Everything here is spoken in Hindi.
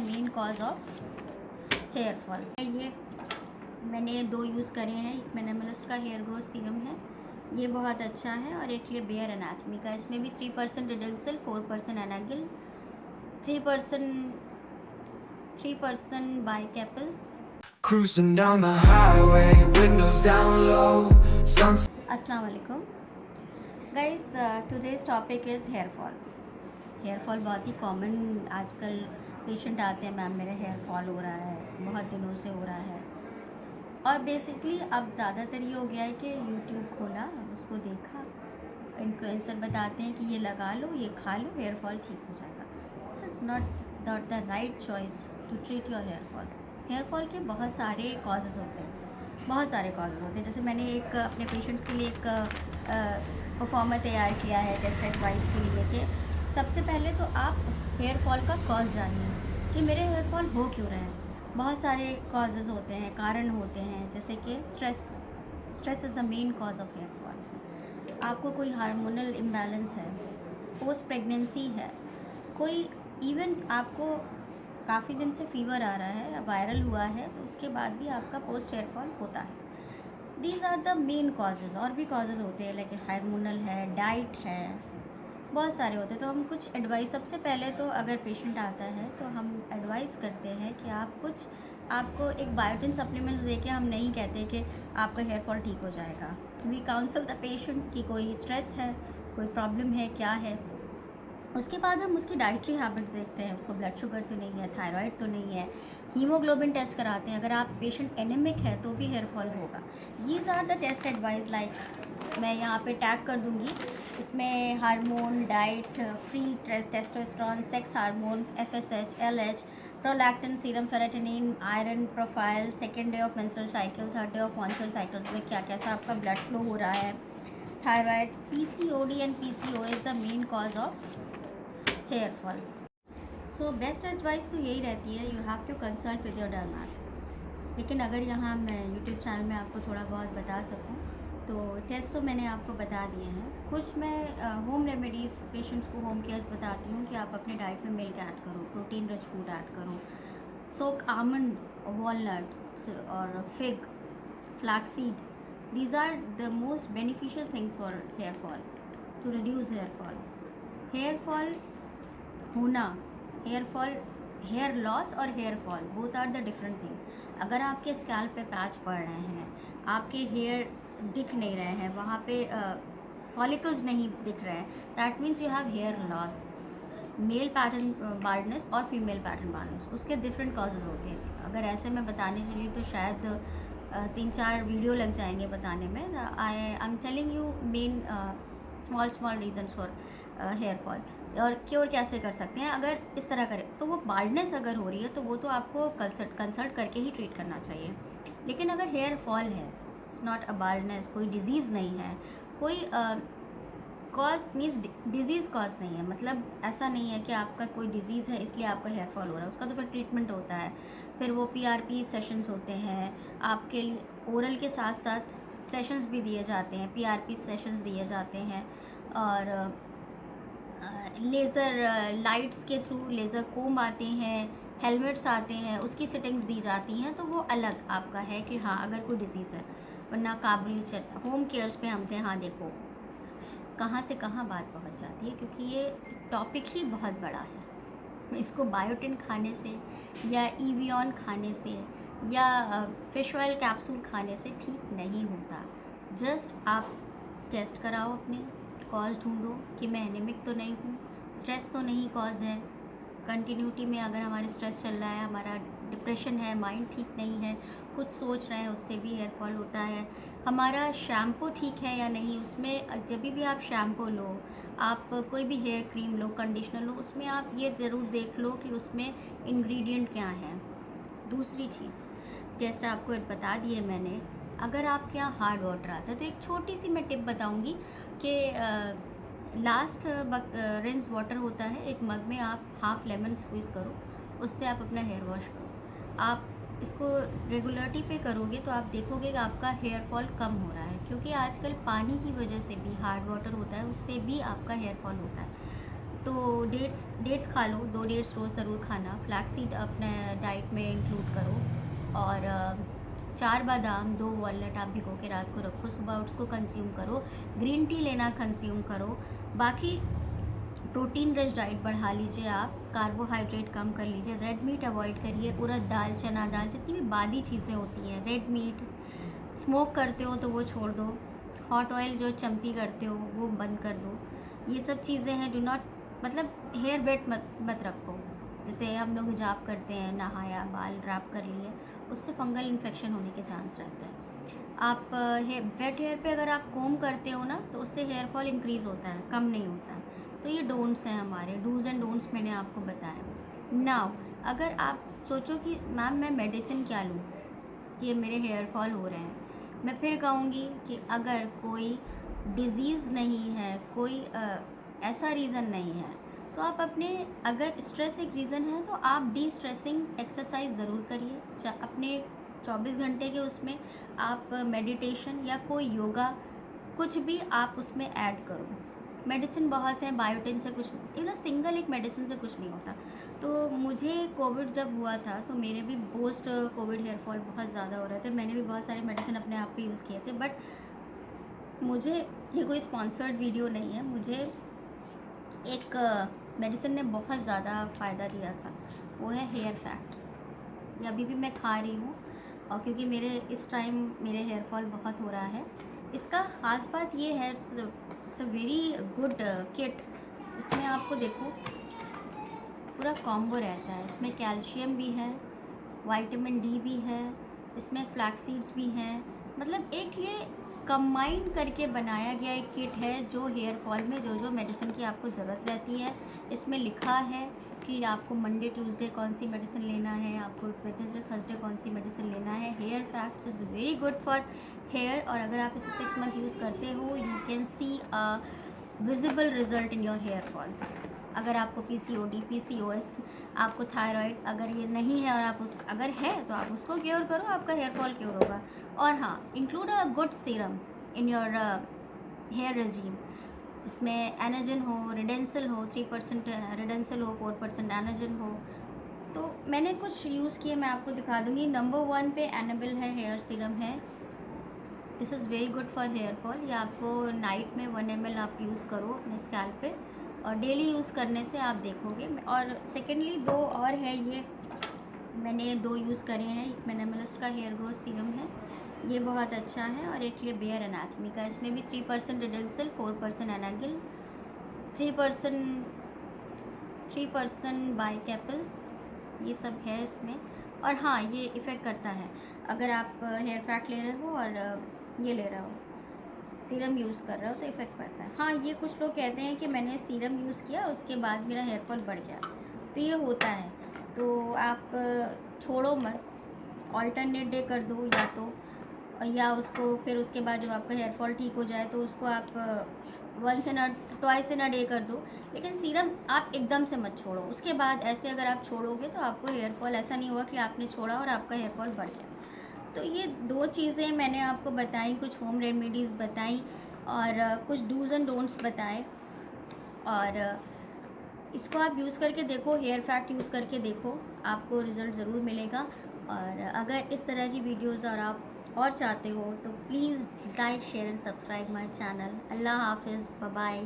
Main cause of hair fall. ये मैंने 2 यूज़ करे हैं। एक मिनिमलिस्ट का हेयर ग्रोथ सीरम है, ये बहुत अच्छा है, और एक ये बेयर एनाटमी का। इसमें भी 3% रिडल्सल, 4% एनागिल, 3% बाइकैपल। Cruising down the highway, windows down low, अस्सलाम वालेकुम guys, today's topic is hair fall. Hair fall बहुत ही कॉमन आजकल पेशेंट आते हैं, मैम मेरा हेयर फॉल हो रहा है, बहुत दिनों से हो रहा है। और बेसिकली अब ज़्यादातर ये हो गया है कि यूट्यूब खोला, उसको देखा, इन्फ्लुएंसर बताते हैं कि ये लगा लो, ये खा लो, हेयर फॉल ठीक हो जाएगा। This is not the right choice to treat your hair fall. Hair fall के बहुत सारे कॉजेज़ होते हैं, बहुत सारे कॉजेज़ होते हैं। जैसे मैंने एक अपने पेशेंट्स के लिए एक परफॉर्मर तैयार किया है टेस्ट एडवाइस के लिए कि सबसे पहले तो आप हेयर फॉल का कॉज जानिए कि मेरे हेयर फॉल हो क्यों रहे हैं। बहुत सारे कॉजेज़ होते हैं, कारण होते हैं, जैसे कि stress is the main cause of hair fall. आपको कोई हार्मोनल इम्बैलेंस है, पोस्ट प्रेगनेंसी है, कोई इवन आपको काफ़ी दिन से फीवर आ रहा है या वायरल हुआ है, तो उसके बाद भी आपका पोस्ट हेयर फॉल होता है। These are the main causes. और भी कॉजेज़ होते हैं, लाइक हार्मोनल है, डाइट है, बहुत सारे होते हैं। तो हम कुछ एडवाइस, सबसे पहले तो अगर पेशेंट आता है तो हम एडवाइस करते हैं कि आपको एक बायोटिन सप्लीमेंट्स दे के, हम नहीं कहते कि आपका हेयर फॉल ठीक हो जाएगा। वी काउंसल द पेशेंट्स की कोई स्ट्रेस है, कोई प्रॉब्लम है, क्या है। उसके बाद हम उसकी डाइटरी हैबिट्स देखते हैं, उसको ब्लड शुगर तो नहीं है, थायराइड तो नहीं है, हीमोग्लोबिन टेस्ट कराते हैं। अगर आप पेशेंट एनीमिक है तो भी हेयर फॉल होगा। These are the test advice, like मैं यहाँ पे टैग कर दूँगी। इसमें hormone, diet, free testosterone, sex hormone, FSH, LH, prolactin, serum ferritin, iron profile, second day of menstrual cycle, third day of menstrual cycles में क्या कैसा आपका ब्लड फ्लो हो रहा है, thyroid, PCOD and PCOS the main cause of hair fall. So best advice तो यही रहती है, you have to consult with your dermatologist. लेकिन अगर यहाँ मैं यूट्यूब चैनल में आपको थोड़ा बहुत बता सकूँ तो टेस्ट तो मैंने आपको बता दिए हैं। कुछ मैं होम रेमेडीज़ पेशेंट्स को, होम केयर्स बताती हूँ कि आप अपने डाइट में मिल्क ऐड करो, प्रोटीन रिच फूड ऐड करो, सोक आमंड, वॉलनट और fig, flaxseed. These are the most beneficial things for hair fall, to reduce hair fall. Hair fall होना, हेयर फॉल, हेयर लॉस और hair fall both are the different thing. अगर आपके स्कैल्प पे पैच पड़ रहे हैं, आपके हेयर दिख नहीं रहे हैं, वहाँ पे फॉलिकल्स नहीं दिख रहे हैं, that means you have hair loss. Male pattern baldness और फीमेल पैटर्न बाल्डनेस, उसके डिफरेंट कॉजेज़ होते हैं। अगर ऐसे मैं बताने चली तो शायद 3-4 वीडियो लग जाएंगे बताने में। I am telling you main small reasons for hair fall, और क्योर कैसे कर सकते हैं। अगर इस तरह करें तो वो बाल्डनेस अगर हो रही है तो वो तो आपको कंसल्ट करके ही ट्रीट करना चाहिए। लेकिन अगर हेयर फॉल है, इट्स नॉट अ बाल्डनेस, कोई डिज़ीज़ नहीं है, कोई कॉज मीन्स डिज़ीज़ कॉज नहीं है, मतलब ऐसा नहीं है कि आपका कोई डिज़ीज़ है इसलिए आपका हेयर फॉल हो रहा है, उसका तो फिर ट्रीटमेंट होता है। फिर वो PRP सेशंस होते हैं, आपके लिए ओरल के साथ साथ सेशंस भी दिए जाते हैं, PRP सेशंस दिए जाते हैं, और लेज़र लाइट्स के थ्रू लेज़र कोम आते हैं, हेलमेट्स आते हैं, उसकी सेटिंग्स दी जाती हैं। तो वो अलग आपका है कि हाँ अगर कोई डिज़ीज़ है, वरना काबुली चल होम केयर्स पे हम थे। हाँ देखो कहाँ से कहाँ बात पहुंच जाती है, क्योंकि ये टॉपिक ही बहुत बड़ा है। इसको बायोटिन खाने से या EVON खाने से या फिश ऑयल कैप्सूल खाने से ठीक नहीं होता। जस्ट आप टेस्ट कराओ, अपने कॉज ढूंढो कि मैं एनीमिक तो नहीं हूँ, स्ट्रेस तो नहीं कॉज है। कंटिन्यूटी में अगर हमारे स्ट्रेस चल रहा है, हमारा डिप्रेशन है, माइंड ठीक नहीं है, कुछ सोच रहे हैं, उससे भी हेयर फॉल होता है। हमारा शैम्पू ठीक है या नहीं, उसमें जब भी आप शैम्पू लो, आप कोई भी हेयर क्रीम लो, कंडीशनर लो, उसमें आप ये ज़रूर देख लो कि उसमें इंग्रेडिएंट क्या हैं। दूसरी चीज़, टेस्ट आपको बता दिए मैंने। अगर आपके यहाँ हार्ड वाटर आता है तो एक छोटी सी मैं टिप बताऊंगी कि लास्ट रिंस वाटर होता है, एक मग में आप हाफ लेमन स्क्वीज़ करो, उससे आप अपना हेयर वॉश करो। आप इसको रेगुलरिटी पे करोगे तो आप देखोगे कि आपका हेयर फॉल कम हो रहा है, क्योंकि आजकल पानी की वजह से भी हार्ड वाटर होता है, उससे भी आपका हेयर फॉल होता है। तो डेट्स खा लो, 2 डेट्स रोज़ ज़रूर खाना। फ्लैक्स सीड अपने डाइट में इंक्लूड करो, और 4 बादाम, 2 वॉलनट आप भिगो के रात को रखो, सुबह उसको कंज्यूम करो। ग्रीन टी लेना कंज्यूम करो। बाकी प्रोटीन रिच डाइट बढ़ा लीजिए आप, कार्बोहाइड्रेट कम कर लीजिए, रेड मीट अवॉइड करिए, उड़द दाल, चना दाल, जितनी भी बादी चीज़ें होती हैं, रेड मीट, स्मोक करते हो तो वो छोड़ दो, हॉट ऑयल जो चंपी करते हो वो बंद कर दो। ये सब चीज़ें हैं, डू नॉट, मतलब हेयर वेट मत रखो। जैसे हम लोग हिजाब करते हैं, नहाया, बाल रैप कर लिए, उससे फंगल इन्फेक्शन होने के चांस रहते हैं। आप वेट हेयर पे अगर आप कोम करते हो ना, तो उससे हेयर फॉल इंक्रीज़ होता है, कम नहीं होता है। तो ये डोंट्स हैं हमारे, डूज़ एंड डोंट्स मैंने आपको बताया। नाउ अगर आप सोचो कि मैम मैं मेडिसिन क्या लूँ कि मेरे हेयर फॉल हो रहे हैं, मैं फिर कहूँगी कि अगर कोई डिज़ीज़ नहीं है, कोई ऐसा रीज़न नहीं है, तो आप अपने, अगर स्ट्रेस एक रीज़न है तो आप डी स्ट्रेसिंग एक्सरसाइज ज़रूर करिए। अपने 24 घंटे के उसमें आप मेडिटेशन या कोई योगा, कुछ भी आप उसमें ऐड करो। मेडिसिन बहुत है, बायोटिन से कुछ नहीं, इधर सिंगल एक मेडिसिन से कुछ नहीं होता। तो मुझे कोविड जब हुआ था तो मेरे भी पोस्ट कोविड हेयर फॉल बहुत ज़्यादा हो रहे थे। मैंने भी बहुत सारे मेडिसिन अपने आप पे यूज़ किए थे, बट मुझे, ये कोई स्पॉन्सर्ड वीडियो नहीं है, मुझे एक मेडिसिन ने बहुत ज़्यादा फ़ायदा दिया था, वो है हेयर फैक्ट। ये अभी भी मैं खा रही हूँ, और क्योंकि मेरे इस टाइम मेरे हेयर फॉल बहुत हो रहा है। इसका ख़ास बात ये है, it's a very good kit. इसमें आपको देखो पूरा कॉम्बो रहता है, इसमें कैल्शियम भी है, विटामिन डी भी है, इसमें फ्लैक्स सीड्स भी हैं, मतलब एक ये कंबाइन करके बनाया गया एक किट है जो हेयर फॉल में जो मेडिसिन की आपको ज़रूरत रहती है। इसमें लिखा है कि आपको मंडे ट्यूसडे कौन सी मेडिसिन लेना है, आपको वेडनेसडे थर्सडे कौन सी मेडिसिन लेना है। Hair fact is very good for hair, और अगर आप इसे 6 मंथ यूज़ करते हो, you can see a visible result in your hair fall. अगर आपको PCOD, PCOS, आपको थायराइड अगर ये नहीं है, और आप अगर है तो आप उसको क्योर करो, आपका हेयर फॉल क्योर होगा। और हाँ, include a good serum in your hair regime, जिसमें एनाजन हो, रिडेंसल हो, 3% रिडेंसल हो, 4% एनाजन हो। तो मैंने कुछ यूज़ किए, मैं आपको दिखा दूँगी। नंबर 1 पे एनाबल है, हेयर सीरम है। This is very good for hair fall. ये आपको नाइट में 1 ml आप यूज़ करो अपने स्कैल्प पे, और डेली यूज़ करने से आप देखोगे। और सेकेंडली 2 और है, ये मैंने 2 यूज़ करे हैं। एक मिनिमलिस्ट का हेयर ग्रोथ सीरम है, ये बहुत अच्छा है, और एक ये बेयर एनाटमी का। इसमें भी 3% रिडेंसल, 4% एनागिल, 3% बाइकैपल, ये सब है इसमें। और हाँ, ये इफ़ेक्ट करता है अगर आप हेयर पैक ले रहे हो और ये ले रहे हो, सीरम यूज़ कर रहे हो, तो इफ़ेक्ट पड़ता है। हाँ, ये कुछ लोग कहते हैं कि मैंने सीरम यूज़ किया उसके बाद मेरा हेयर फॉल बढ़ गया, तो ये होता है। तो आप छोड़ो मत, ऑल्टरनेट डे कर दो या तो, या उसको फिर उसके बाद जब आपका हेयर फॉल ठीक हो जाए तो उसको आप ट्वाइस इन अ डे कर दो। लेकिन सीरम आप एकदम से मत छोड़ो, उसके बाद ऐसे अगर आप छोड़ोगे तो आपको हेयर फॉल ऐसा नहीं हुआ कि आपने छोड़ा और आपका हेयर फॉल बढ़ गया। तो ये 2 चीज़ें मैंने आपको बताई, कुछ होम रेमेडीज़ बताई, और कुछ डूज़ एंड डोंट्स बताए। और इसको आप यूज़ करके देखो, हेयर फैक्ट यूज़ करके देखो, आपको रिज़ल्ट ज़रूर मिलेगा। और अगर इस तरह की वीडियोज़ और आप और चाहते हो तो please like, share and subscribe my channel. अल्लाह हाफिज़, बाय बाय।